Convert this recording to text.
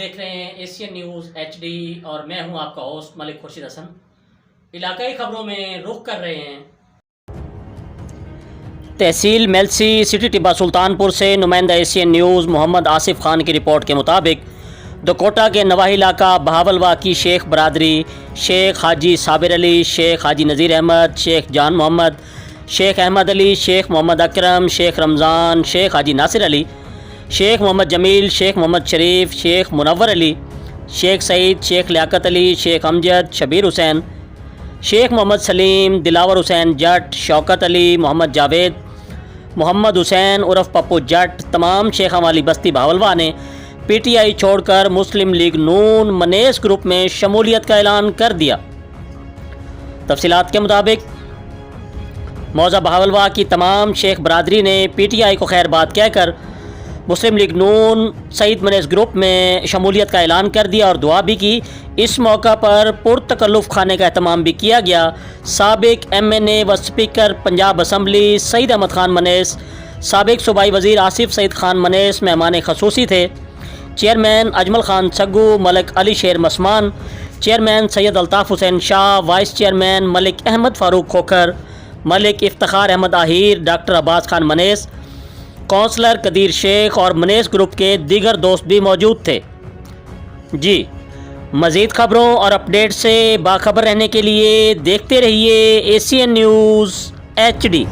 देख रहे हैं एशियन न्यूज़ HD और मैं हूं आपका होस्ट मलिक खुर्शीद हसन। इलाकाई खबरों में रुख कर रहे हैं। तहसील मेलसी सिटी टिब्बा सुल्तानपुर से नुमाइंदा एशियन न्यूज़ मोहम्मद आसिफ खान की रिपोर्ट के मुताबिक दकोटा के नवाही इलाका बहावलवा की शेख बरादरी शेख हाजी साबिर अली, शेख हाजी नज़ीर अहमद, शेख जान मोहम्मद, शेख अहमद अली, शेख मोहम्मद अकरम, शेख रमज़ान, शेख हाजी नासिर अली, शेख मोहम्मद जमील, शेख मोहम्मद शरीफ, शेख मुनव्वर अली, शेख सईद, शेख लियाकत अली, शेख अमजद, शबीर हुसैन, शेख मोहम्मद सलीम, दिलावर हुसैन जट, शौकत अली, मोहम्मद जावेद, मोहम्मद हुसैन उर्फ पप्पू जट तमाम शेखों वाली बस्ती बहावलवा ने PTI छोड़कर मुस्लिम लीग नून मनेस ग्रुप में शमूलियत का ऐलान कर दिया। तफसीलात के मुताबिक मौजा बहावलवा की तमाम शेख बरादरी ने PTI को खैरबाद कहकर मुस्लिम लीग नून सईद मनेस ग्रुप में शमूलियत का ऐलान कर दिया और दुआ भी की। इस मौका पर पुरतकल्लुफ़ खाने का एहतमाम भी किया गया। साबिक MNA व स्पीकर पंजाब असम्बली सईद अहमद खान मनेस, साबिक सूबाई वज़ीर आसिफ सईद खान मनेस मेहमान खसूसी थे। चेयरमैन अजमल खान सग्गू, मलिक अली शेर मसमान, chairman Syed Altaf Hussain Shah, vice chairman Malik Ahmad Farooq Khokhar, Malik Iftikhar Ahmad Ahir, doctor Abbas Khan मनेस, काउंसलर कदीर शेख और मनेस ग्रुप के दीगर दोस्त भी मौजूद थे। जी, मज़ीद ख़बरों और अपडेट से बाखबर रहने के लिए देखते रहिए एशियन न्यूज़ HD।